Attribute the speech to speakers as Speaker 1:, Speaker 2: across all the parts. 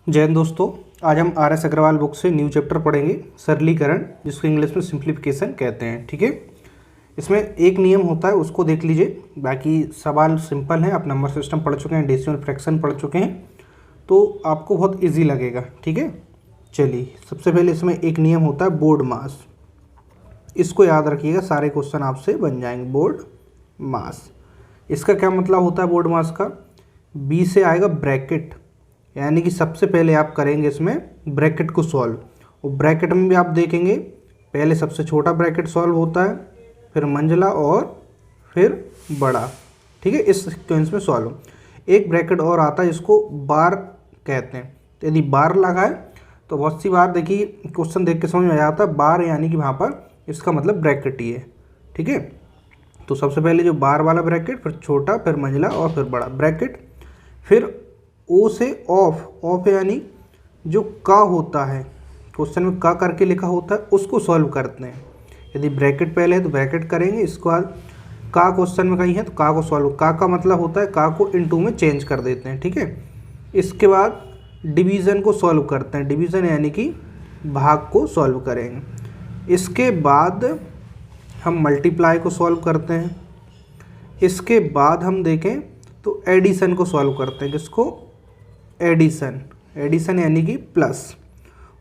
Speaker 1: जय हिंद दोस्तों। आज हम आर एस अग्रवाल बुक से न्यू चैप्टर पढ़ेंगे, सरलीकरण, जिसको इंग्लिश में सिंप्लीफिकेशन कहते हैं। ठीक है, इसमें एक नियम होता है, उसको देख लीजिए। बाकी सवाल सिंपल हैं, आप नंबर सिस्टम पढ़ चुके हैं, डेसिमल फ्रैक्शन पढ़ चुके हैं, तो आपको बहुत ईजी लगेगा। ठीक है, चलिए सबसे पहले इसमें एक नियम होता है बोर्ड मास। इसको याद रखिएगा, सारे क्वेश्चन आपसे बन जाएंगे। बोर्ड मास, इसका क्या मतलब होता है बोर्ड मास का? बी से आएगा ब्रैकेट, यानी कि सबसे पहले आप करेंगे इसमें ब्रैकेट को सॉल्व। और ब्रैकेट में भी आप देखेंगे पहले सबसे छोटा ब्रैकेट सॉल्व होता है, फिर मंझला और फिर बड़ा। ठीक है, इस सीक्वेंस में सॉल्व। एक ब्रैकेट और आता है जिसको बार कहते हैं। तो यदि बार लगा है तो बहुत सी बार देखिए क्वेश्चन देख के समझ में आ जाता है बार यानी कि वहाँ पर इसका मतलब ब्रैकेट ही है। ठीक है, तो सबसे पहले जो बार वाला ब्रैकेट, फिर छोटा, फिर मंझला और फिर बड़ा ब्रैकेट। फिर ओ से ऑफ यानी जो का होता है, क्वेश्चन में का करके लिखा होता है, उसको सॉल्व करते हैं। यदि ब्रैकेट पहले है तो ब्रैकेट करेंगे, इसके बाद का क्वेश्चन में कहीं है तो का को सॉल्व। का मतलब होता है का को इनटू में चेंज कर देते हैं। ठीक है, इसके बाद डिवीज़न को सॉल्व करते हैं। डिवीज़न यानी कि भाग को सॉल्व करेंगे। इसके बाद हम मल्टीप्लाई को सॉल्व करते हैं। इसके बाद हम देखें तो एडिशन को सॉल्व करते हैं। किसको? एडिशन यानी कि प्लस।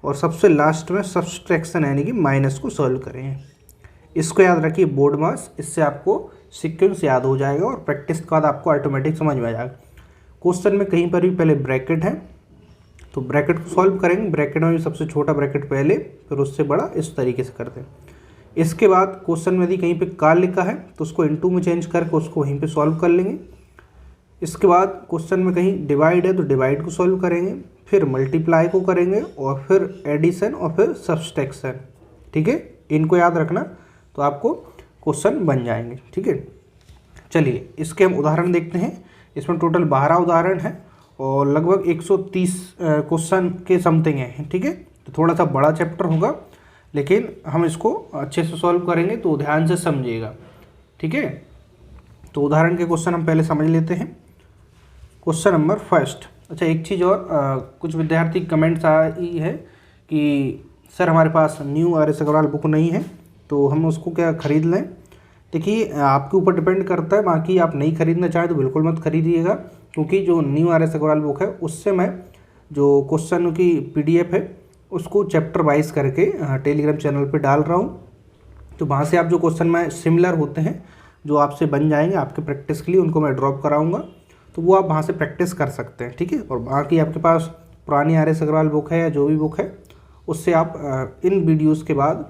Speaker 1: और सबसे लास्ट में सब्सट्रैक्शन यानी कि माइनस को सॉल्व करेंगे। इसको याद रखिए बोर्ड मास, इससे आपको सीक्वेंस याद हो जाएगा और प्रैक्टिस के बाद आपको ऑटोमेटिक समझ में आ जाएगा। क्वेश्चन में कहीं पर भी पहले ब्रैकेट है तो ब्रैकेट को सॉल्व करेंगे। ब्रैकेट में भी सबसे छोटा ब्रैकेट पहले, फिर उससे बड़ा, इस तरीके से करते हैं। इसके बाद क्वेश्चन में यदि कहीं पे का लिखा है तो उसको इनटू में चेंज करके उसको वहीं पे सॉल्व कर लेंगे। इसके बाद क्वेश्चन में कहीं डिवाइड है तो डिवाइड को सॉल्व करेंगे, फिर मल्टीप्लाई को करेंगे और फिर एडिशन और फिर सब्सट्रैक्शन। ठीक है, इनको याद रखना तो आपको क्वेश्चन बन जाएंगे। ठीक है, चलिए इसके हम उदाहरण देखते हैं। इसमें टोटल 12 उदाहरण है और लगभग 130 क्वेश्चन के समथिंग है। ठीक है, तो थोड़ा सा बड़ा चैप्टर होगा, लेकिन हम इसको अच्छे से सॉल्व करेंगे, तो ध्यान से समझिएगा। ठीक है, तो उदाहरण के क्वेश्चन हम पहले समझ लेते हैं। Question number first. अच्छा, एक चीज़ और, कुछ विद्यार्थी कमेंट्स आई है कि सर हमारे पास new R S Agarwal book नहीं है, तो हम उसको क्या खरीद लें? देखिए आपके ऊपर डिपेंड करता है। बाकी आप नहीं खरीदना चाहें तो बिल्कुल मत खरीदिएगा, क्योंकि जो new R S Agarwal book है उससे मैं जो क्वेश्चन की PDF है उसको चैप्टर वाइज करके टेलीग्राम चैनल पर डाल रहा हूँ। तो वहाँ से आप जो क्वेश्चन में सिमिलर होते हैं, जो आपसे बन जाएंगे आपके प्रैक्टिस के लिए, उनको मैं ड्रॉप कराऊंगा, तो वो आप वहाँ से प्रैक्टिस कर सकते हैं। ठीक है, और बाकी आपके पास पुरानी आर एस अग्रवाल बुक है या जो भी बुक है, उससे आप इन वीडियोस के बाद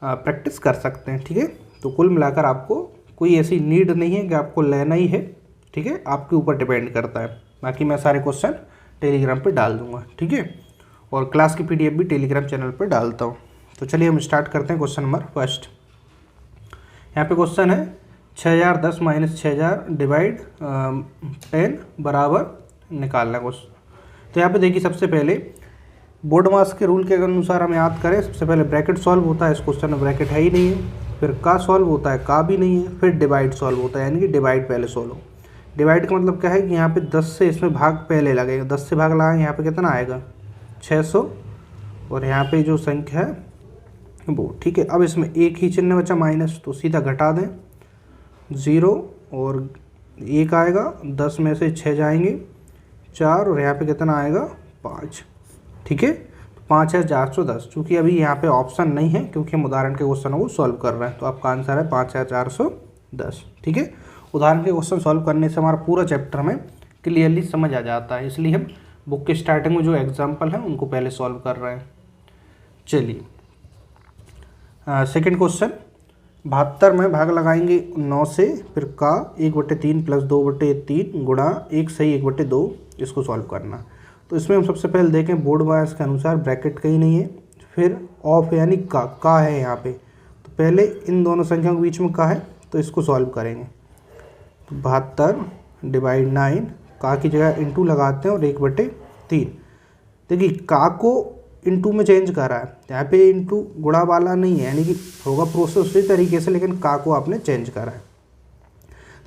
Speaker 1: प्रैक्टिस कर सकते हैं। ठीक है, तो कुल मिलाकर आपको कोई ऐसी नीड नहीं है कि आपको लेना ही है। ठीक है, आपके ऊपर डिपेंड करता है। बाकी मैं सारे क्वेश्चन टेलीग्राम पर डाल दूँगा। ठीक है, और क्लास की PDF भी टेलीग्राम चैनल पर डालता हूँ। तो चलिए हम स्टार्ट करते हैं। क्वेश्चन नंबर फर्स्ट, यहाँ पे क्वेश्चन है 6010 - 6000 डिवाइड 10 बराबर निकालना क्वेश्चन। तो यहाँ पे देखिए सबसे पहले बोर्ड मास के रूल के अनुसार हम याद करें, सबसे पहले ब्रैकेट सॉल्व होता है। इस क्वेश्चन में ब्रैकेट है ही नहीं है। फिर का सॉल्व होता है, का भी नहीं है। फिर डिवाइड सॉल्व होता है, यानी कि डिवाइड पहले सॉल्व हो। डिवाइड का मतलब क्या है कि यहाँ पे 10 से इसमें भाग पहले लगेगा। 10 से भाग लगाएंगे, यहाँ पे कितना आएगा? 600। और यहाँ पे जो संख्या है वो, ठीक है। अब इसमें एक ही चिन्ह बचा माइनस, तो सीधा घटा दें, 0 और 1 आएगा। 10 में से 6 जाएंगे, 4, और यहाँ पे कितना आएगा? 5। ठीक है, 5410। चूँकि अभी यहाँ पे ऑप्शन नहीं है, क्योंकि हम उदाहरण के क्वेश्चन को सॉल्व कर रहे हैं, तो आपका आंसर है 5410। ठीक है, उदाहरण के क्वेश्चन सॉल्व करने से हमारा पूरा चैप्टर में क्लियरली समझ आ जाता है, इसलिए हम बुक के स्टार्टिंग में जो एग्जाम्पल हैं उनको पहले सॉल्व कर रहे हैं। चलिए सेकेंड क्वेश्चन, 72 में भाग लगाएंगे 9 से, फिर का 1/3 + 2/3 गुणा 1 सही 1/2, इसको सॉल्व करना। तो इसमें हम सबसे पहले देखें बोर्ड मास के अनुसार ब्रैकेट कहीं नहीं है। फिर ऑफ यानी का है यहाँ पे, तो पहले इन दोनों संख्याओं के बीच में का है, तो इसको सॉल्व करेंगे। तो 72 डिवाइड 9, का की जगह इनटू लगाते हैं और 1/3। देखिए का को इनटू में चेंज करा है, यहाँ पे इनटू गुणा वाला नहीं है, यानी कि होगा प्रोसेस उसी तरीके से, लेकिन का को आपने चेंज करा है।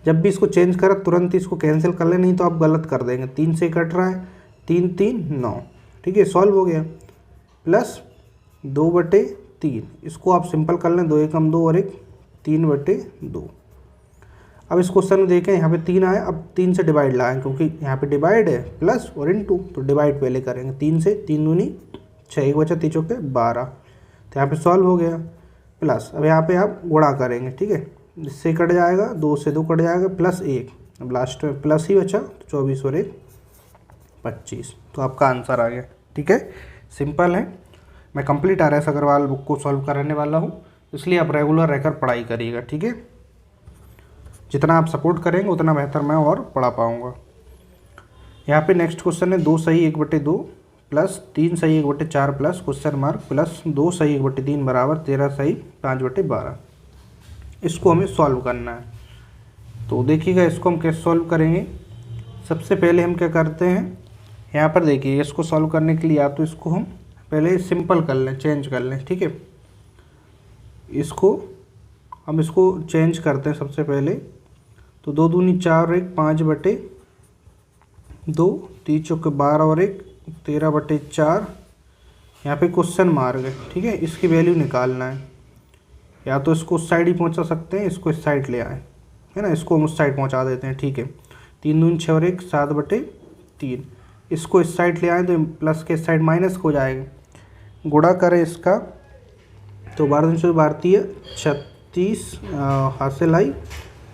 Speaker 1: जब भी इसको चेंज करा तुरंत ही इसको कैंसिल कर ले, नहीं तो आप गलत कर देंगे। 3 से कट रहा है, 3 3 9, ठीक है, सॉल्व हो गया। प्लस 2/3, इसको आप सिंपल कर लें, 2 एकम 2 और 1 3/2। अब इस क्वेश्चन में देखें यहाँ पे 3 आया, अब 3 से डिवाइड लाएँ क्योंकि यहाँ पे डिवाइड है प्लस और इनटू, तो डिवाइड पहले करेंगे। 3 से 3 दूनी 6, 1 बचा 3 चौके 12, तो यहाँ पे सॉल्व हो गया। प्लस अब यहाँ पे आप गुणा करेंगे, ठीक है, इससे कट जाएगा, 2 से 2 कट जाएगा, प्लस 1, अब लास्ट में प्लस ही बचा, तो 24 और 1 25, तो आपका आंसर आ गया। ठीक है, सिंपल है। मैं कंप्लीट RS अग्रवाल बुक को सॉल्व कराने वाला हूँ, इसलिए आप रेगुलर रहकर पढ़ाई करिएगा। ठीक है, जितना आप सपोर्ट करेंगे उतना बेहतर मैं और पढ़ा पाऊँगा। यहाँ पे नेक्स्ट क्वेश्चन है 2 सही 1/2 प्लस 3 सही 1/4 प्लस क्वेश्चन मार्क प्लस 2 सही 1/3 बराबर 13 सही 5/12। इसको हमें सॉल्व करना है। तो देखिएगा इसको हम कैसे सॉल्व करेंगे। सबसे पहले हम क्या करते हैं, यहाँ पर देखिए इसको सॉल्व करने के लिए या तो इसको हम पहले सिंपल कर लें, चेंज कर लें। ठीक है, इसको हम इसको चेंज करते हैं सबसे पहले। तो 2 दूनी 4 और 1 5/2, 3 चौके 12 और 1 13/4। यहाँ पे क्वेश्चन मार्क है। ठीक है, इसकी वैल्यू निकालना है। या तो इसको उस साइड ही पहुँचा सकते हैं, इसको इस साइड ले आए, है ना, इसको हम उस साइड पहुँचा देते हैं। ठीक है, 3 दूनी 6 और 1 7/3, इसको इस साइड ले आए तो प्लस के इस साइड माइनस हो जाएगा। गुणा करें इसका, तो 12 दूनी 36, हासिल आई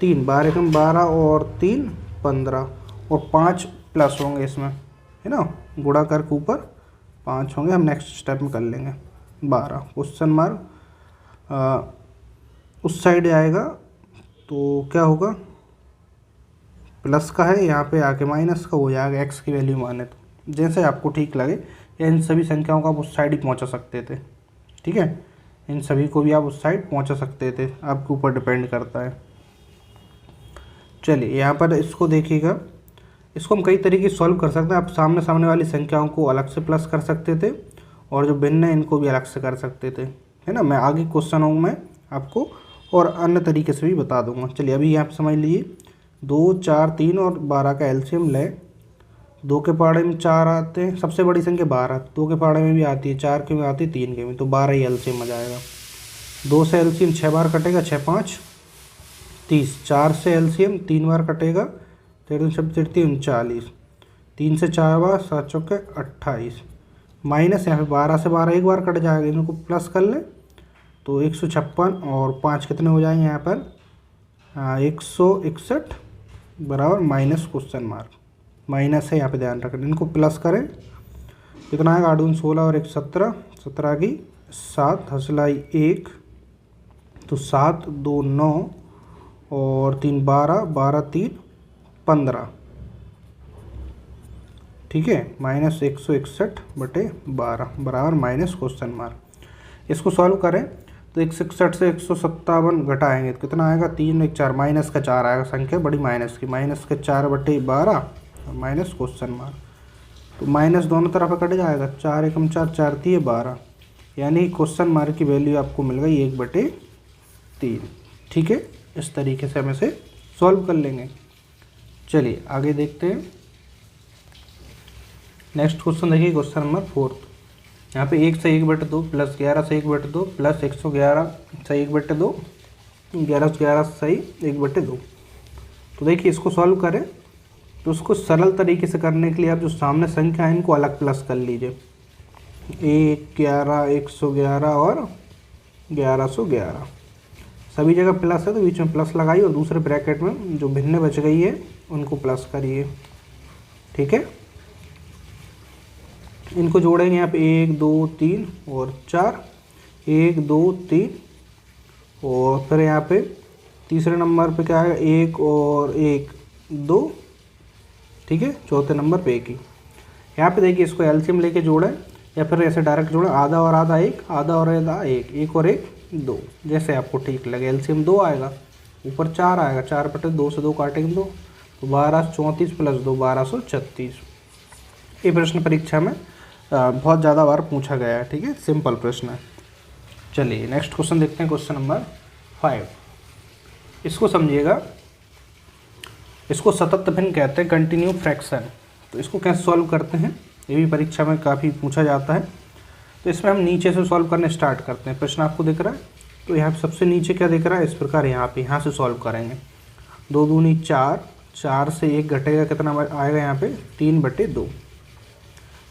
Speaker 1: 3, 12 एकम 12 और 3 15 और 5 प्लस होंगे इसमें, है ना, गुणा करके ऊपर 5 होंगे। हम नेक्स्ट स्टेप में कर लेंगे 12, क्वेश्चन मार्क उस साइड आएगा तो क्या होगा, प्लस का है, यहाँ पे आके माइनस का हो जाएगा एक्स की वैल्यू माने तो। जैसे आपको ठीक लगे, या इन सभी संख्याओं को आप उस साइड ही पहुँचा सकते थे। ठीक है, इन सभी को भी आप उस साइड पहुँचा सकते थे, आपके ऊपर डिपेंड करता है। चलिए यहाँ पर इसको देखिएगा, इसको हम कई तरीके से सॉल्व कर सकते हैं। आप सामने सामने वाली संख्याओं को अलग से प्लस कर सकते थे और जो भिन्न है इनको भी अलग से कर सकते थे, है ना। मैं आगे क्वेश्चनों में आपको और अन्य तरीके से भी बता दूंगा। चलिए अभी यहाँ पर समझ लीजिए, 2 4 3 और 12 का एलसीएम लें। 2 के पहाड़े में 4 आते हैं, सबसे बड़ी संख्या 12, 2 के पहाड़े में भी आती है, 4 के में आती है, 3 के में, तो 12 ही एलसीएम आ जाएगा। 2 से एलसीएम 6 बार कटेगा, 6 5 30। 4 से एलसीएम 3 बार कटेगा, 13 39, 3 से 4 बार 7 चौके 28, माइनस यहाँ पे 12 से 12 एक बार कट जाएगा, इनको प्लस कर लें तो 156 और 5 कितने हो जाएंगे यहाँ पर 161 बराबर माइनस क्वेश्चन मार्क, माइनस है यहाँ पे ध्यान रखें। इनको प्लस करें, कितना आएगा 8 16 और 1 17, 17 की 7 हसलाई 1, तो 7 2 9 और 3 12, 12 3 15। ठीक है, माइनस 161/12 बराबर माइनस क्वेश्चन मार्क। इसको सॉल्व करें तो 161 से 157 घटाएंगे तो कितना आएगा 3 1 4, माइनस का 4 आएगा, संख्या बड़ी माइनस की, माइनस के 4/12 और माइनस क्वेश्चन मार्क, तो माइनस दोनों तरफ कट जाएगा, 4 एकम 4 4 3 12, यानी क्वेश्चन मार्क की वैल्यू आपको मिल गई 1/3। ठीक है, इस तरीके से हम इसे सॉल्व कर लेंगे। चलिए आगे देखते हैं। नेक्स्ट क्वेश्चन देखिए, क्वेश्चन नंबर 4। यहाँ पे 1 से 1/2 प्लस 11 से 1/2 प्लस 111 से 1/2, 11 से 11 सही 1/2। तो देखिए इसको सॉल्व करें तो उसको सरल तरीके से करने के लिए आप जो सामने संख्या है इनको अलग प्लस कर लीजिए। 1 11 111 और 1111, सभी जगह प्लस है तो बीच में प्लस लगाइए और दूसरे ब्रैकेट में जो भिन्न बच गई है उनको प्लस करिए। ठीक है, इनको जोड़ेंगे यहाँ पे 1 2 3 और 4, 1 2 3 और फिर यहाँ पे तीसरे नंबर पे क्या आएगा 1 और 1 2। ठीक है, चौथे नंबर पे 1 ही। यहाँ पे देखिए इसको एलसीएम लेके जोड़ें या फिर ऐसे डायरेक्ट जोड़ें, आधा और आधा 1, आधा और आधा 1, 1 और 1 2, जैसे आपको ठीक लगे। एलसीएम 2 आएगा, ऊपर 4 आएगा, 4/2 से 2 काटेंगे 2, तो 1234 प्लस 2 1236। ये प्रश्न परीक्षा में बहुत ज़्यादा बार पूछा गया है। ठीक है, सिंपल प्रश्न है। चलिए नेक्स्ट क्वेश्चन देखते हैं, क्वेश्चन नंबर 5। इसको समझिएगा, इसको सतत भिन्न कहते हैं, कंटिन्यू फ्रैक्शन। तो इसको कैसे सॉल्व करते हैं ये भी परीक्षा में काफ़ी पूछा जाता है। तो इसमें हम नीचे से सॉल्व करने स्टार्ट करते हैं। प्रश्न आपको दिख रहा है, तो यहाँ सबसे नीचे क्या दिख रहा है, इस प्रकार यहाँ से सॉल्व करेंगे। 2 दूनी 4, 4 से 1 घटेगा, कितना आएगा यहाँ पे 3/2।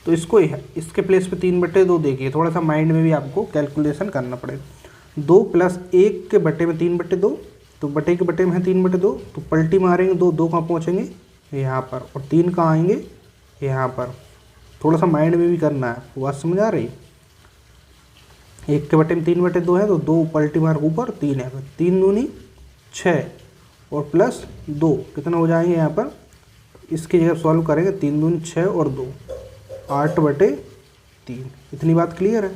Speaker 1: तो इसको इसके प्लेस पे 3/2 देखिए, थोड़ा सा माइंड में भी आपको कैलकुलेशन करना पड़ेगा। 2 + 1 के बटे में 3/2, तो बटे के बटे में है 3/2, तो पलटी मारेंगे 2 कहाँ पहुँचेंगे यहाँ पर, और 3 कहाँ आएंगे यहाँ पर। थोड़ा सा माइंड में भी करना है, बात समझ आ रही। 1 के बटे में 3/2 है, तो 2 पलटी मार ऊपर, 3 है, 3 दूनी 6 और +2 कितना हो जाएंगे यहाँ पर। इसकी जगह सॉल्व करेंगे, 3 दूनी 6 और 2 8/3। इतनी बात क्लियर है।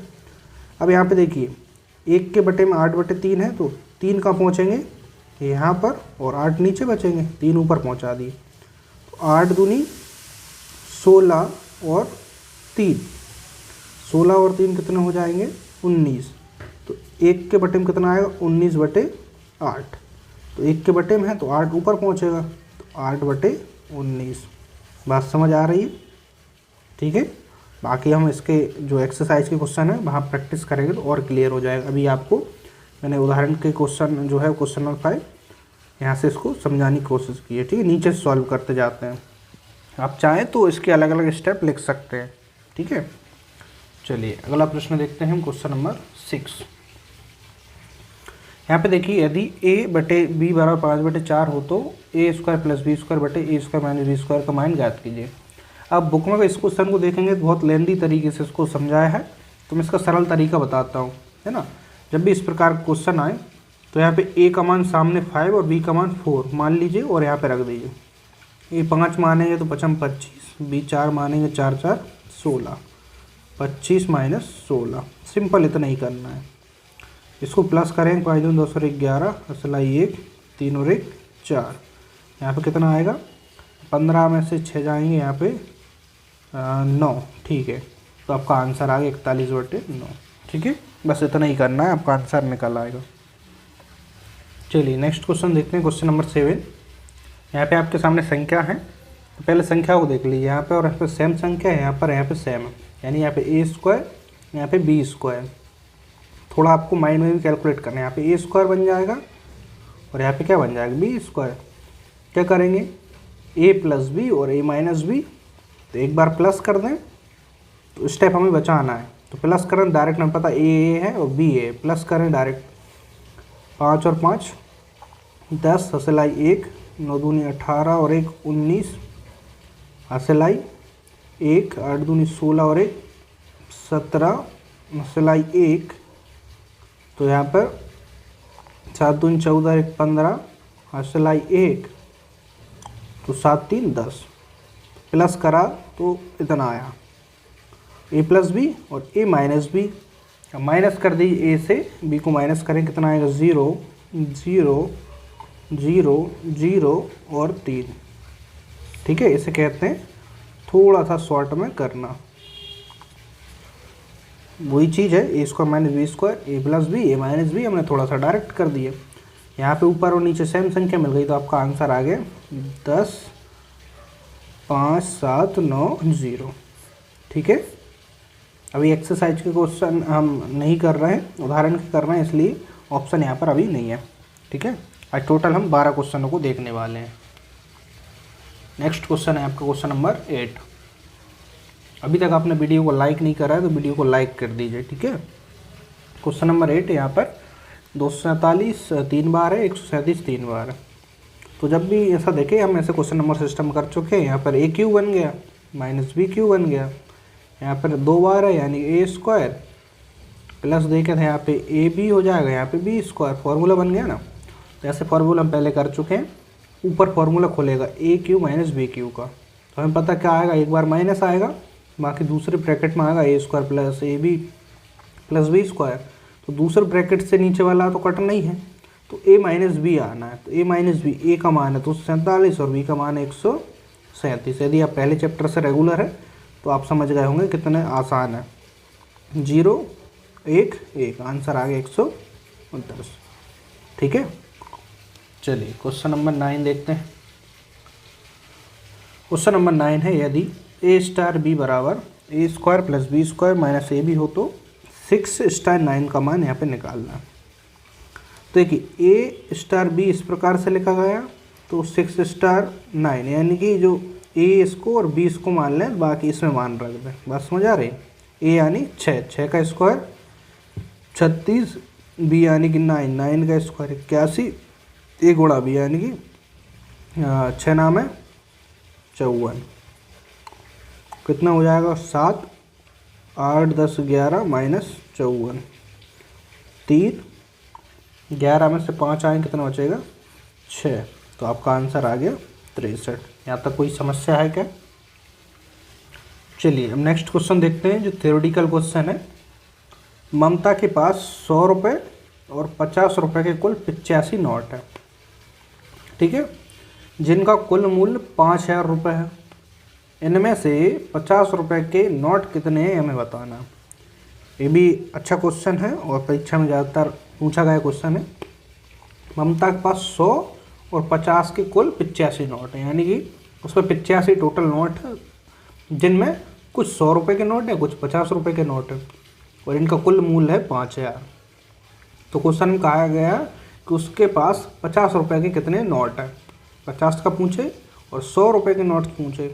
Speaker 1: अब यहाँ पे देखिए 1 के बटे में 8/3 है, तो 3 कहाँ पहुँचेंगे यहाँ पर, और 8 नीचे बचेंगे, 3 ऊपर पहुँचा दिए। तो 8 दूनी 16 और 3, 16 और 3 कितने हो जाएंगे 19। तो 1 के बटे में कितना आएगा 19/8। तो 1 के बटे में है तो 8 ऊपर पहुँचेगा, तो 8/19। बात समझ आ रही है, ठीक है। बाकी हम इसके जो एक्सरसाइज के क्वेश्चन है वहाँ प्रैक्टिस करेंगे तो और क्लियर हो जाएगा। अभी आपको मैंने उदाहरण के क्वेश्चन जो है क्वेश्चन नंबर 5 यहाँ से इसको समझाने की कोशिश की है, ठीक है। नीचे से सॉल्व करते जाते हैं, आप चाहें तो इसके अलग अलग स्टेप लिख सकते हैं, ठीक है। चलिए अगला प्रश्न देखते हैं हम, क्वेश्चन नंबर 6। यहाँ पे देखिए यदि a/b = 5/4 हो तो a² + b² a² - b² का मान ज्ञात कीजिए। अब बुक में इस क्वेश्चन को देखेंगे तो बहुत लेंदी तरीके से इसको समझाया है, तो मैं इसका सरल तरीका बताता हूँ, है ना। जब भी इस प्रकार का क्वेश्चन आए तो यहाँ पे a का मान सामने 5 और b का मान 4 मान लीजिए और यहाँ पे रख दीजिए। a 5 मानेंगे तो 5 × 25, b 4 मानेंगे 4 × 4 = 16, 25 - 16। सिंपल इतना ही करना है। इसको प्लस करेंगे, 5 दूनी 10 और 1 11, असलाई 1, 3 और 1 4। यहाँ पे कितना आएगा 15 में से 6 जाएंगे यहाँ पे 9, ठीक है। तो आपका आंसर आ गया 41/9, ठीक है। बस इतना ही करना है, आपका आंसर निकल आएगा। चलिए नेक्स्ट क्वेश्चन देखते हैं, क्वेश्चन नंबर 7। यहाँ पे आपके सामने संख्या है, तो पहले संख्या को देख लीजिए। यहाँ पे और यहाँ पे सेम संख्या है, यहाँ पे सेम है, यानी यहाँ पे a², यहाँ पे b²। थोड़ा आपको माइंड में भी कैलकुलेट करना है। यहाँ पे a² बन जाएगा और यहाँ पे क्या बन जाएगा b²। क्या करेंगे a + b और a - b, तो एक बार प्लस कर दें, तो स्टेप हमें बचाना है। तो प्लस करें डायरेक्ट, हमें पता a है और b है, प्लस करें डायरेक्ट। 5 और 5 10, असलाई 1, 9 दूनी 18 और 1 19, असलाई 1, 8 दूनी 16 और 1 17, असलाई 1। तो यहाँ पर 7 दूनी 14 और 1 15, असलाई 1, तो 7 3 10। प्लस करा तो इतना आया a + b और a - b। अब माइनस कर दीजिए, a से b को माइनस करें, कितना आएगा 0 0 0 0 और 3, ठीक है। इसे कहते हैं थोड़ा सा शॉर्ट में करना। वही चीज़ है a² - b², a + b a - b हमने थोड़ा सा डायरेक्ट कर दिया। यहाँ पे ऊपर और नीचे सेम संख्या मिल गई, तो आपका आंसर आ गया 10 5 7 9 0, ठीक है। अभी एक्सरसाइज के क्वेश्चन हम नहीं कर रहे हैं, उदाहरण के कर रहे हैं, इसलिए ऑप्शन यहाँ पर अभी नहीं है, ठीक है। आज टोटल हम 12 क्वेश्चनों को देखने वाले हैं। नेक्स्ट क्वेश्चन है आपका क्वेश्चन नंबर 8। अभी तक आपने वीडियो को लाइक नहीं करा है तो वीडियो को लाइक कर दीजिए, ठीक है। क्वेश्चन नंबर 8 यहाँ पर 247 3 बार है, 137 3 बार है। तो जब भी ऐसा देखें, हम ऐसे क्वेश्चन नंबर सिस्टम कर चुके हैं। यहाँ पर a³ बन गया -b³ बन गया, यहाँ पर 2 बार है यानी a² प्लस देखे थे यहाँ पे ab हो जाएगा, यहाँ पे b²। फार्मूला बन गया ना। तो ऐसे फार्मूला हम पहले कर चुके हैं। ऊपर फार्मूला खुलेगा a³ - b³ का, तो हमें पता क्या आएगा, एक बार माइनस आएगा, बाकी दूसरे ब्रैकेट में आएगा a² + ab + b²। तो दूसरे ब्रैकेट से नीचे वाला तो कटना ही है, तो a - b आना है। तो a - b, a का मान है तो 47 और b का मान है 137। यदि आप पहले चैप्टर से रेगुलर है तो आप समझ गए होंगे कितने आसान है। 0 1 1, आंसर आ गया 129, ठीक है। चलिए क्वेश्चन नंबर 9 देखते हैं। क्वेश्चन नंबर 9 है, यदि ए स्टार बी बराबर A square plus B square minus A B हो तो 6 स्टार 9 का मान यहाँ पे निकालना है। तो देखिए ए स्टार बी इस प्रकार से लिखा गया, तो 6 स्टार 9 यानी कि जो ए इसको और बी इसको मान लें, बाकी इसमें मान रख दें। बात समझ आ रही? ए यानी 6 का स्क्वायर 36, बी यानी कि 9 का स्क्वायर 81, ए गुणा बी यानी कि 6 नाम है 54, कितना हो जाएगा 7, 8, 10, 11 माइनस 54, 3, 11 में से 5 आए कितना बचेगा 6। तो आपका आंसर आ गया 63। यहाँ तक कोई समस्या है क्या? चलिए अब नेक्स्ट क्वेश्चन देखते हैं जो थ्योरेटिकल क्वेश्चन है। ममता के पास 100 रुपये और 50 रुपये के कुल 85 नोट है, ठीक है, जिनका कुल मूल्य 5000 रुपये है। इनमें से 50 रुपये के नोट कितने हैं हमें बताना। ये भी अच्छा क्वेश्चन है और परीक्षा में ज़्यादातर पूछा गया क्वेश्चन है। ममता के पास 100 और 50 के कुल 85 नोट हैं, यानी कि उसमें 85 टोटल नोट है, जिनमें कुछ 100 रुपये के नोट है, कुछ 50 रुपये के नोट है, और इनका कुल मूल्य है 5000। तो क्वेश्चन में कहा गया कि उसके पास 50 रुपये के कितने नोट हैं, 50 का पूछे और 100 रुपये के नोट पूछे,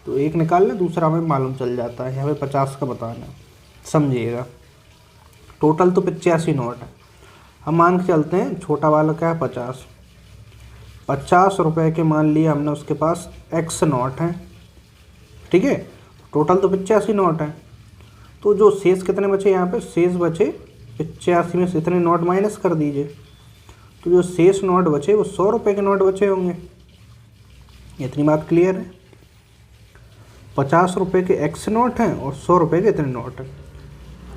Speaker 1: तो एक निकाल लें, दूसरा हमें मालूम चल जाता है। यहाँ पे 50 का बताना है, समझिएगा। टोटल तो 85 नोट है, हम मान के चलते हैं छोटा वाला क्या है 50 रुपये के मान लिया हमने, उसके पास x नोट है, ठीक है, टोटल तो 85 नोट है। तो जो शेष कितने बचे यहाँ पे, शेष बचे 85 में से इतने नोट माइनस कर दीजिए, तो जो शेष नोट बचे वो 100 रुपये के नोट बचे होंगे। इतनी बात क्लियर है? 50 रुपये के x नोट हैं और 100 रुपये के इतने नोट हैं।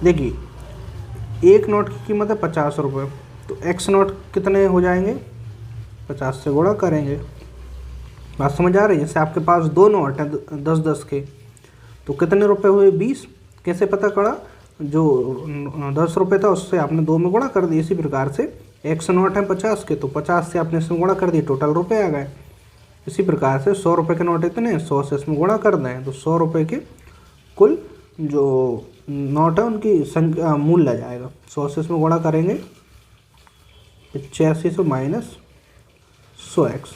Speaker 1: देखिए एक नोट की कीमत है 50 रुपये, तो x नोट कितने हो जाएंगे, 50 से गुणा करेंगे। बात समझ आ रही है? जैसे आपके पास 2 नोट हैं 10-10 के, तो कितने रुपए हुए 20। कैसे पता करा, जो 10 रुपये था उससे आपने 2 में गुणा कर दिया। इसी प्रकार से x नोट है 50 के, तो 50 से आपने इसमें गुणा कर दिया, टोटल रुपये आ गए। इसी प्रकार से 100 रुपये के नोट इतने, 100 से इसमें गुणा कर दें, तो 100 रुपये के कुल जो नोट है उनकी संख्या मूल्य आ जाएगा। 100 से इसमें गुणा करेंगे 85 से माइनस 100x,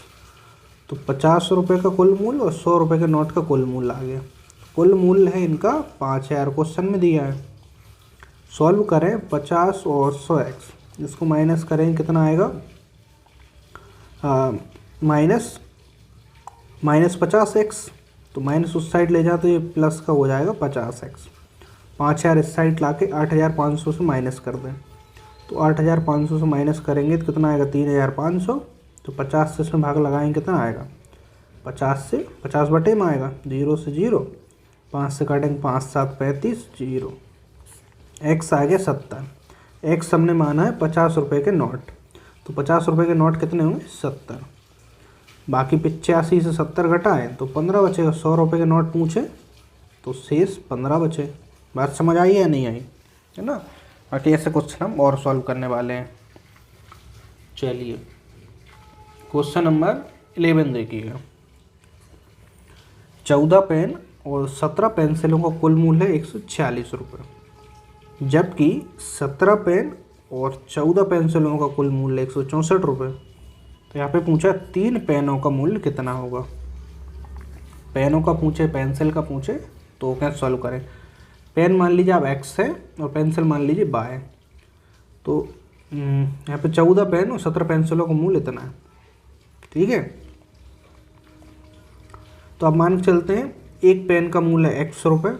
Speaker 1: तो 50 रुपये का कुल मूल्य और 100 रुपये के नोट का कुल मूल्य आ गया। कुल मूल्य है इनका 5000, क्वेश्चन में दिया है। सॉल्व करें 50 और 100x, इसको माइनस करेंगे कितना आएगा, माइनस 50x, तो माइनस उस साइड ले जाओ तो ये प्लस का हो जाएगा 50x। 5000 इस साइड ला के 8500 से माइनस कर दें, तो 8500 से माइनस करेंगे तो कितना आएगा 3500, तो 50 से इसमें भाग लगाएंगे कितना आएगा 50 से 50 बटे में आएगा, 0 से 0, 5 से काटेंगे 5 7 35, 0, x आ गया 70। x हमने माना है 50 रुपये के नोट, तो 50 रुपये के नोट कितने होंगे 70, बाकी 85 से 70 घटाएं तो 15 बचेगा। 100 रुपये के नोट पूछे तो शेष 15 बचे। बात समझ आई या नहीं आई, है ना? बाकी ऐसे क्वेश्चन हम और सॉल्व करने वाले हैं। चलिए क्वेश्चन नंबर 11 देखिएगा। 14 पेन और 17 पेंसिलों का कुल मूल्य है 146 रुपये, जबकि 17 पेन और 14 पेंसिलों का कुल मूल्य 164 रुपये। तो यहाँ पे पूछा 3 पेनों का मूल्य कितना होगा। पेनों का पूछे, पेंसिल का पूछे, तो कैसे सॉल्व करें। पेन मान लीजिए आप x है और पेंसिल मान लीजिए y है, तो यहाँ पे 14 पेन और 17 पेंसिलों का मूल्य इतना है, ठीक है। तो अब मान के चलते हैं एक पेन का मूल्य है x रुपये,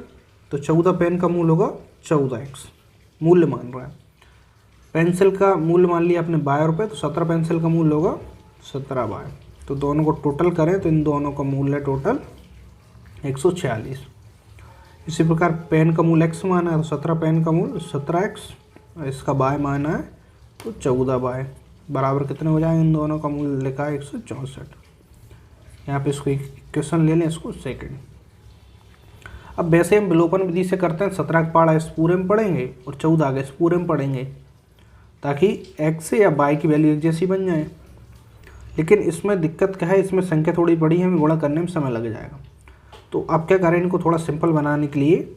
Speaker 1: तो 14 पेन का मूल्य होगा 14x, मूल्य मान रहा है। पेंसिल का मूल्य मान लिया आपने 12 रुपये, तो 17 पेंसिल का मूल्य होगा 17y। तो दोनों को टोटल करें तो इन दोनों का मूल्य टोटल 146। इसी प्रकार पेन का मूल्य x माना है, तो 17 पेन का मूल्य 17x, और इसका y माना है तो 14y, बराबर कितने हो जाएंगे, इन दोनों का मूल्य लिखा है 164। यहाँ पे इसको इक्वेशन ले लें, इसको सेकंड। अब वैसे हम विलोपन विधि से करते हैं, 17 का पहाड़ा इस पूरे में पढ़ेंगे और 14 आगे इस पूरे में पढ़ेंगे, ताकि x या y की वैल्यू एक जैसी बन जाए। लेकिन इसमें दिक्कत क्या है, इसमें संख्या थोड़ी बड़ी है, हमें गुणा करने में समय लग जाएगा। तो आप क्या करें, इनको थोड़ा सिंपल बनाने के लिए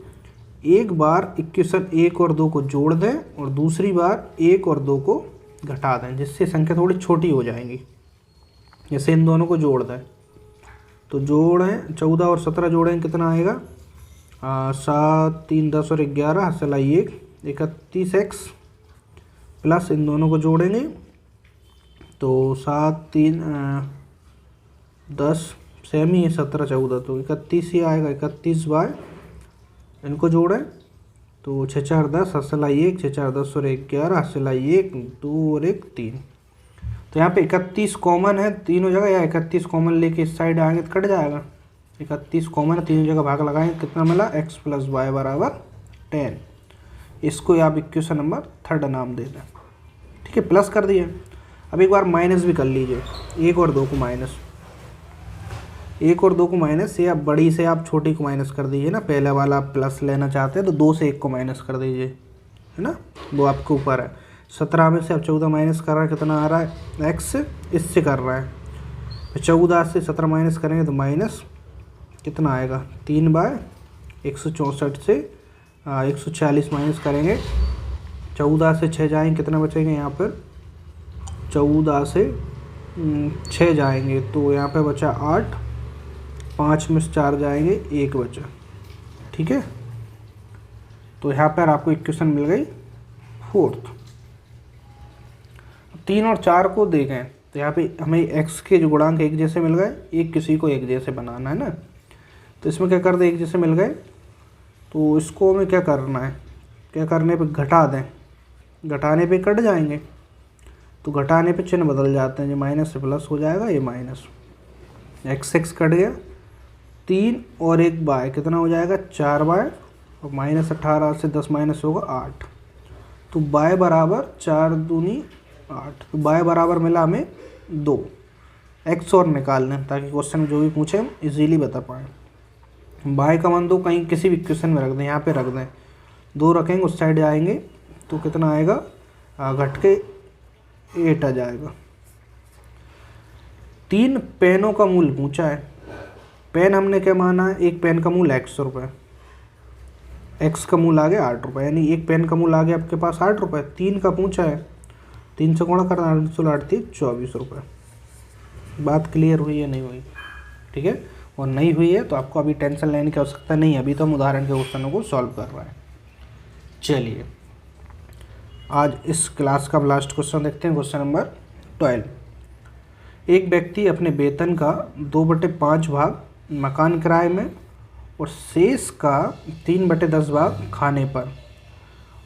Speaker 1: एक बार इक्वेशन 1 और 2 को जोड़ दें और दूसरी बार 1 और 2 को घटा दें, जिससे संख्या थोड़ी छोटी हो जाएंगी। जैसे इन दोनों को जोड़ दें तो जोड़ें 14 और 17 जोड़ें कितना आएगा 7 3 10 और 11 हासिल आई 1 31x प्लस इन दोनों को जोड़ेंगे तो 7 3 10 सेम ही है 17 14 तो 31 ही आएगा 31 बाय इनको जोड़ें तो 6 4 10 हासिल आई 1 6 4 10 और 11 हासिल आई 1 2 और 1 3। तो यहाँ पे 31 कॉमन है तीनों जगह, या 31 कॉमन लेके इस साइड आएंगे तो कट जाएगा। 31 कॉमन है तीनों जगह भाग लगाएंगे, कितना मिला x + y बराबर 10। इसको आप इक्वेशन नंबर 3 नाम दे दें। ठीक है, प्लस कर दिए। अब एक बार माइनस भी कर लीजिए, 1 और 2 को माइनस, 1 और 2 को माइनस, या बड़ी से आप छोटी को माइनस कर दीजिए ना। पहले वाला आप प्लस लेना चाहते हैं तो 2 से 1 को माइनस कर दीजिए, है ना, वो आपके ऊपर है। 17 में से अब 14 माइनस कर रहा है, कितना आ रहा है x इससे कर रहा है। तो 14 से 17 माइनस करेंगे तो माइनस कितना आएगा 3 बाय 164 से 140 माइनस करेंगे, 14 से 6 जाएंगे कितना बचेंगे यहाँ पर 14 से 6 जाएंगे तो यहाँ पे बचा 8, 5 में से 4 जाएंगे 1 बचा। ठीक है, तो यहाँ पर आपको इक्वेशन मिल गई 4th। 3 और 4 को देखें तो यहाँ पे हमें x के जो गुणांक एक जैसे मिल गए, एक किसी को एक जैसे बनाना है ना। तो इसमें क्या कर दें, एक जैसे मिल गए तो इसको हमें क्या करना है, क्या करने पे घटा दें, घटाने पे कट जाएंगे तो घटाने पे चिन्ह बदल जाते हैं, जो माइनस से प्लस हो जाएगा, ये माइनस x कट गया, 3 और 1 बाय कितना हो जाएगा 4 बाय, और -18 से 10 माइनस होगा 8, तो बाय बराबर 4 दूनी 8, तो बाय बराबर मिला हमें 2। x और निकाल लें ताकि क्वेश्चन में जो भी पूछे हम इजीली बता पाएँ। बाय का मान 2 कहीं किसी भी इक्वेशन में रख दें, यहाँ पे रख दें, 2 रखेंगे उस साइड आएंगे तो कितना आएगा घट के 8 आ जाएगा। 3 पेनों का मूल्य पूछा है, पेन हमने क्या माना है, एक पेन का मूल्य 100 रुपये, x का मूल्य आ गया 8 रुपये, यानी एक पेन का मूल्य आ गया आपके पास 8 रुपये। 3 का पूछा है, 3 से गुणा करना, 8 थी 24 रुपये। बात क्लियर हुई है नहीं हुई? ठीक है, और नहीं हुई है तो आपको अभी टेंशन लेने की आवश्यकता नहीं है, अभी तो हम उदाहरण के क्वेश्चनों को सॉल्व कर रहे हैं। चलिए आज इस क्लास का लास्ट क्वेश्चन देखते हैं, क्वेश्चन नंबर 12। एक व्यक्ति अपने वेतन का 2/5 भाग मकान किराए में और शेष का 3/10 भाग खाने पर,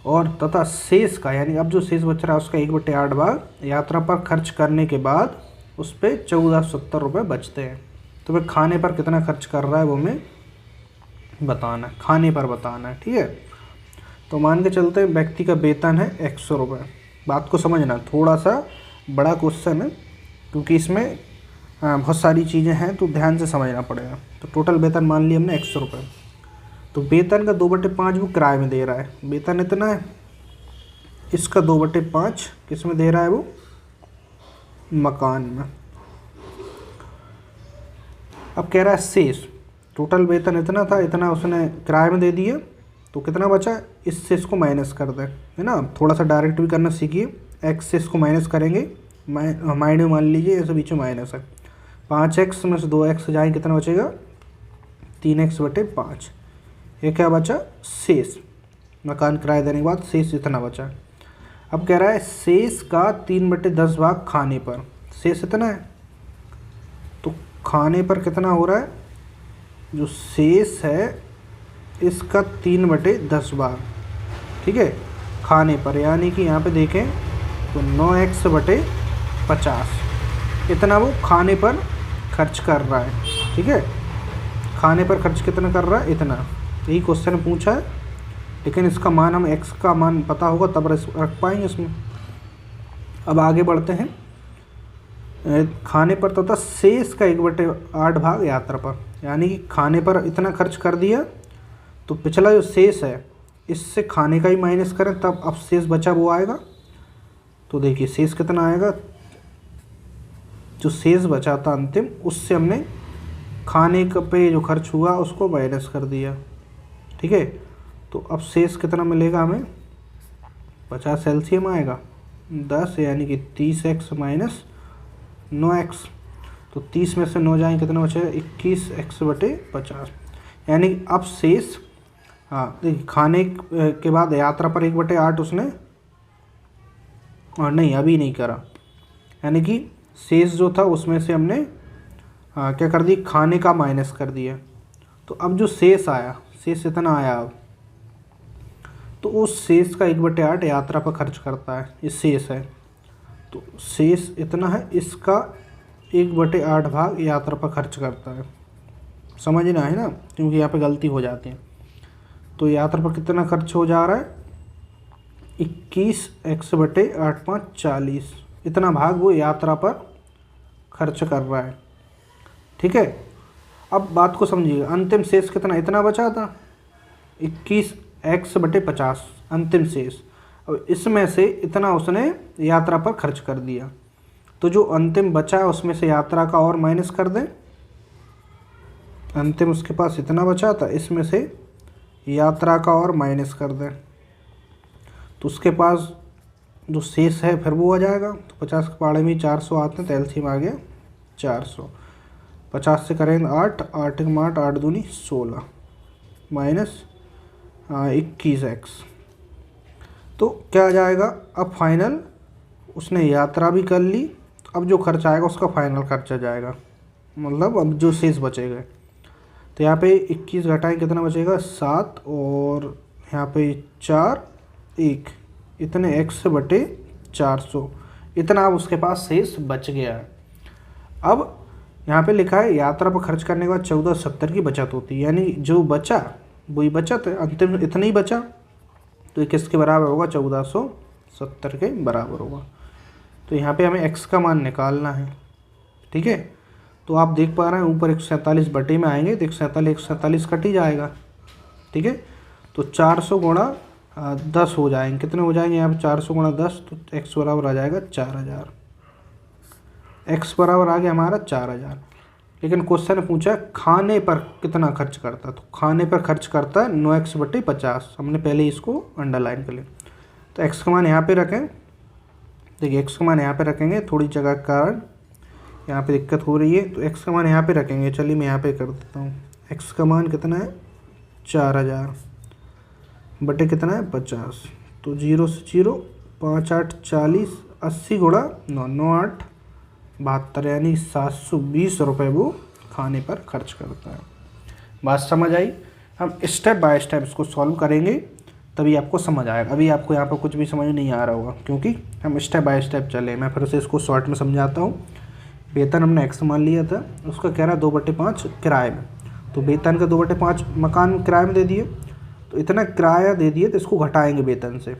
Speaker 1: और तथा शेष का यानी अब जो शेष बच रहा है उसका 1/8 भाग यात्रा पर खर्च करने के बाद उस पर 1470 रुपये बचते हैं। तो वह खाने पर कितना खर्च कर रहा है वो हमें बताना है, खाने पर बताना है। ठीक है, तो मान के चलते हैं व्यक्ति का वेतन है 100 रुपये। बात को समझना, थोड़ा सा बड़ा क्वेश्चन है क्योंकि इसमें बहुत सारी चीज़ें हैं तो ध्यान से समझना पड़ेगा। तो टोटल वेतन मान लिया हमने 100 रुपये, तो वेतन का 2/5 वो किराए में दे रहा है, वेतन इतना है, इसका 2/5 किस में दे रहा है वो मकान में। अब कह रहा है शेष, टोटल वेतन इतना था, इतना उसने किराए में दे दिया, तो कितना बचा, इससे इसको माइनस कर दें, है ना। थोड़ा सा डायरेक्ट भी करना सीखिए, x से इसको माइनस करेंगे, माइंड में मान लीजिए ऐसे बीच में माइनस है, 5x में से 2x जाए कितना बचेगा 3x/5। ये क्या बचा शेष, मकान किराया देने के बाद शेष इतना बचा। अब कह रहा है शेष का 3/10 भाग खाने पर, शेष इतना है तो खाने पर कितना हो रहा है, जो शेष है इसका 3/10 भाग, ठीक है, खाने पर, यानी कि यहाँ पे देखें तो 9x/50 इतना वो खाने पर खर्च कर रहा है। ठीक है, खाने पर खर्च कितना कर रहा है, इतना, यही क्वेश्चन पूछा है, लेकिन इसका मान हम x का मान पता होगा तब रख पाएंगे इसमें। अब आगे बढ़ते हैं, खाने पर तथा शेष का 1/8 भाग यात्रा पर, यानी कि खाने पर इतना खर्च कर दिया तो पिछला जो शेष है इससे खाने का ही माइनस करें तब अब शेष बचा वो आएगा। तो देखिए शेष कितना आएगा, जो शेष बचा था अंतिम उससे हमने खाने पे जो खर्च हुआ उसको माइनस कर दिया, ठीक है। तो अब शेष कितना मिलेगा हमें, 50 एलसीएम आएगा 10 यानी कि 30x माइनस 9x। तो 30 में से 9 जाएंगे कितना बचेगा, 21x/50। यानी अब शेष, हाँ देखिए खाने के बाद यात्रा पर 1/8 उसने, और नहीं अभी नहीं करा, यानी कि शेष जो था उसमें से हमने क्या कर दी, खाने का माइनस कर दिया। तो अब जो शेष आया, शेष इतना आया अब, तो उस शेष का 1/8 यात्रा पर खर्च करता है, ये शेष है। तो शेष इतना है, इसका 1/8 भाग यात्रा पर खर्च करता है। समझना है ना, क्योंकि यहाँ पे गलती हो जाती है। तो यात्रा पर कितना खर्च हो जा रहा है, 21x/8 5 40, इतना भाग वो यात्रा पर खर्च कर रहा है, ठीक है। अब बात को समझिएगा, अंतिम शेष कितना, इतना बचा था 21x/50 अंतिम शेष। अब इसमें से इतना उसने यात्रा पर खर्च कर दिया, तो जो अंतिम बचा है उसमें से यात्रा का और माइनस कर दें। अंतिम उसके पास इतना बचा था, इसमें से यात्रा का और माइनस कर दें, तो उसके पास जो शेष है फिर वो आ जाएगा। तो 50 के पहाड़े में 400 आते हैं, तो एलसीएम आ गया 400। 50 से करेंगे 8, 8 के 8, 8 दूनी 16 माइनस 21x। तो क्या आ जाएगा, अब फाइनल उसने यात्रा भी कर ली, अब जो खर्च आएगा उसका फाइनल खर्चा जाएगा, मतलब अब जो शेष बचेगा। तो यहाँ पे 21 घटाएं कितना बचेगा, 7, और यहाँ पे 4 1, इतने x/400, इतना अब उसके पास शेष बच गया है। अब यहाँ पे लिखा है यात्रा पर खर्च करने के बाद 1470 की बचत होती है, यानी जो बचा वही बचत है, अंतिम इतना ही बचा, तो ये किसके बराबर होगा, 1470 के बराबर होगा। तो यहाँ पे हमें x का मान निकालना है, ठीक है। तो आप देख पा रहे हैं ऊपर 147 बटे में आएंगे तो 147 कट ही जाएगा, ठीक है। तो 400 गुणा 10 हो जाएंगे, कितने हो जाएंगे यहाँ पे 400 गुणा 10, तो x बराबर आ जाएगा 4000। x बराबर आ गया हमारा 4000। लेकिन क्वेश्चन पूछा खाने पर कितना खर्च करता है, तो खाने पर खर्च करता है 9x/50। हमने पहले इसको अंडरलाइन कर लिया। तो x का मान यहाँ पे रखें, देखिए x का मान यहाँ पे रखेंगे, थोड़ी जगह के कारण यहाँ पे दिक्कत हो रही है, तो x का मान यहाँ पे रखेंगे। चलिए मैं यहाँ पे कर देता हूँ, x का मान कितना है 4000 बटे कितना है 50, तो 0 से 0, 5 8 40, 80 गुणा 9, 9 8 72, यानी 720 रुपये वो खाने पर खर्च करता है। बात समझ आई। हम स्टेप बाय स्टेप इसको सॉल्व करेंगे तभी आपको समझ आएगा। अभी आपको यहाँ पर कुछ भी समझ नहीं आ रहा होगा, क्योंकि हम स्टेप बाय स्टेप चले। मैं फिर से इसको शॉर्ट में समझाता हूँ। वेतन हमने x मान लिया था, उसका कह रहा है 2/5 किराए में, तो वेतन का 2/5 मकान किराए में दे दिए, तो इतना किराया दे दिए, तो इसको घटाएंगे वेतन से,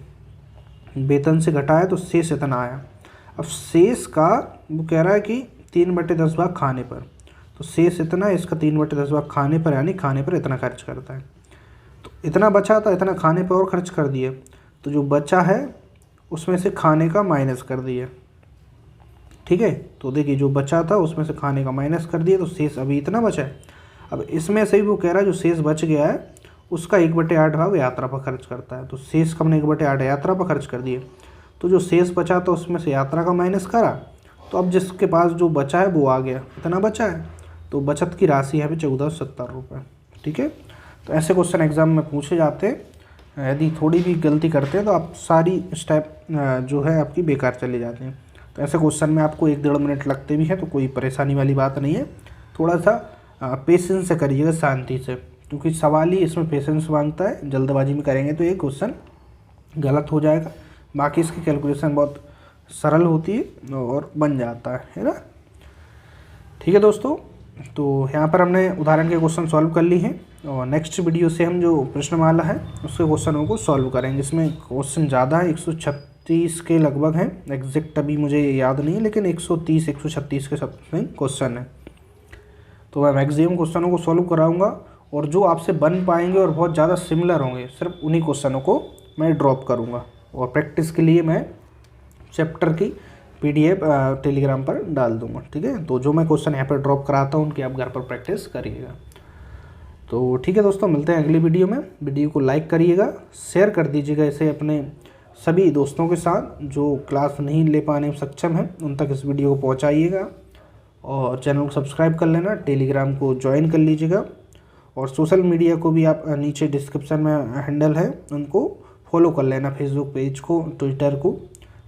Speaker 1: वेतन से घटाया तो शेष इतना आया। अब शेष का वो कह रहा है कि 3/10 भाग खाने पर, तो शेष इतना है, इसका 3/10 भाग खाने पर, यानी खाने पर इतना खर्च करता है। तो इतना बचा था, इतना खाने पर और खर्च कर दिए, तो जो बचा है उसमें से खाने का माइनस कर दिए, ठीक है। तो देखिए जो बचा था उसमें से खाने का माइनस कर दिए, तो शेष अभी इतना बचा है। अब इसमें से ही वो कह रहा है जो शेष बच गया है उसका 1/8 भाग यात्रा पर खर्च करता है, तो शेष का हमने 1/8 यात्रा पर खर्च कर दिए। तो जो शेष बचा था उसमें से यात्रा का माइनस करा, तो अब जिसके पास जो बचा है वो आ गया, इतना बचा है, तो बचत की राशि है 1470 रुपये, ठीक है। तो ऐसे क्वेश्चन एग्जाम में पूछे जाते हैं। यदि थोड़ी भी गलती करते हैं तो आप सारी स्टेप जो है आपकी बेकार चले जाते हैं। तो ऐसे क्वेश्चन में आपको 1-1.5 मिनट लगते भी हैं, तो कोई परेशानी वाली बात नहीं है। थोड़ा सा पेशेंस से करिएगा, शांति से, क्योंकि सवाल ही इसमें पेशेंस मांगता है। जल्दबाजी में करेंगे तो ये क्वेश्चन गलत हो जाएगा। बाकी इसकी कैलकुलेशन बहुत सरल होती है और बन जाता है ना। ठीक है दोस्तों, तो यहाँ पर हमने उदाहरण के क्वेश्चन सॉल्व कर ली हैं, और नेक्स्ट वीडियो से हम जो प्रश्नमाला है उसके क्वेश्चनों को सॉल्व करेंगे। इसमें क्वेश्चन ज़्यादा है, 136 के लगभग हैं, एग्जैक्ट अभी मुझे याद नहीं है, लेकिन 130-136 के समथिंग क्वेश्चन है। तो मैं मैक्सिमम क्वेश्चनों को सॉल्व कराऊंगा, और जो आपसे बन पाएंगे और बहुत ज़्यादा सिमिलर होंगे सिर्फ उन्हीं क्वेश्चनों को मैं ड्रॉप करूँगा। और प्रैक्टिस के लिए मैं चैप्टर की PDF टेलीग्राम पर डाल दूंगा, ठीक है। तो जो मैं क्वेश्चन यहाँ पर ड्रॉप कराता हूँ उनकी आप घर पर प्रैक्टिस करिएगा। तो ठीक है दोस्तों, मिलते हैं अगली वीडियो में। वीडियो को लाइक करिएगा, शेयर कर दीजिएगा इसे अपने सभी दोस्तों के साथ जो क्लास नहीं ले पाने में सक्षम हैं, उन तक इस वीडियो को पहुँचाइएगा। और चैनल को सब्सक्राइब कर लेना, टेलीग्राम को ज्वाइन कर लीजिएगा। और सोशल मीडिया को भी आप नीचे डिस्क्रिप्शन में हैंडल है उनको फॉलो कर लेना, फेसबुक पेज को, ट्विटर को,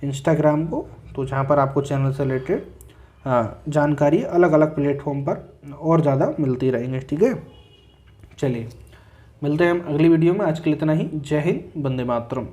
Speaker 1: इंस्टाग्राम को, तो जहाँ पर आपको चैनल से रिलेटेड जानकारी अलग अलग प्लेटफॉर्म पर और ज़्यादा मिलती रहेंगे, ठीक है। चलिए मिलते हैं हम अगली वीडियो में। आज के लिए इतना ही। जय हिंद, वंदे मातरम।